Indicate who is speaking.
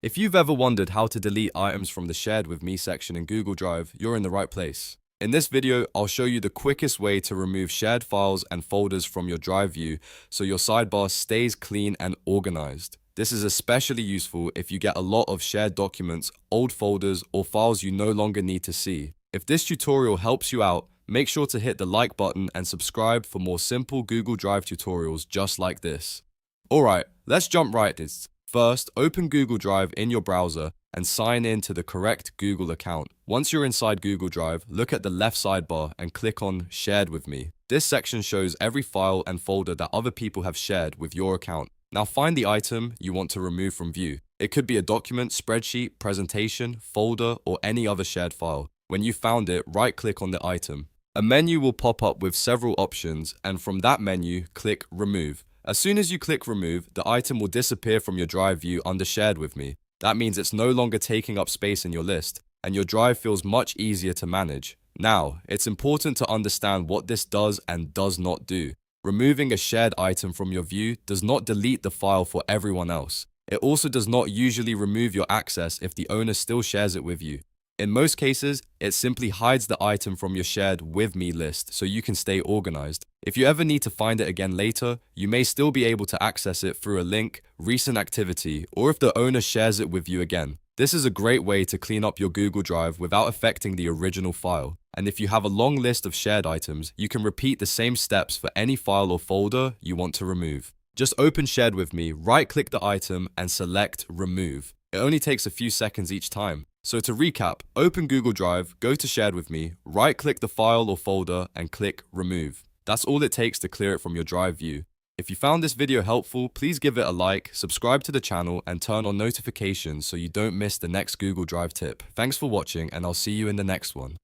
Speaker 1: If you've ever wondered how to delete items from the Shared with Me section in Google Drive, you're in the right place. In this video, I'll show you the quickest way to remove shared files and folders from your Drive view so your sidebar stays clean and organized. This is especially useful if you get a lot of shared documents, old folders, or files you no longer need to see. If this tutorial helps you out, make sure to hit the like button and subscribe for more simple Google Drive tutorials just like this. Alright, let's jump right in. First, open Google Drive in your browser and sign in to the correct Google account. Once you're inside Google Drive, look at the left sidebar and click on Shared with Me. This section shows every file and folder that other people have shared with your account. Now find the item you want to remove from view. It could be a document, spreadsheet, presentation, folder, or any other shared file. When you found it, right-click on the item. A menu will pop up with several options, and from that menu, click Remove. As soon as you click Remove, the item will disappear from your Drive view under Shared with Me. That means it's no longer taking up space in your list, and your Drive feels much easier to manage. Now, it's important to understand what this does and does not do. Removing a shared item from your view does not delete the file for everyone else. It also does not usually remove your access if the owner still shares it with you. In most cases, it simply hides the item from your Shared with Me list so you can stay organized. If you ever need to find it again later, you may still be able to access it through a link, recent activity, or if the owner shares it with you again. This is a great way to clean up your Google Drive without affecting the original file. And if you have a long list of shared items, you can repeat the same steps for any file or folder you want to remove. Just open Shared with Me, right-click the item, and select Remove. It only takes a few seconds each time. So to recap, open Google Drive, go to Shared with Me, right-click the file or folder, and click Remove. That's all it takes to clear it from your Drive view. If you found this video helpful, please give it a like, subscribe to the channel, and turn on notifications so you don't miss the next Google Drive tip. Thanks for watching, and I'll see you in the next one.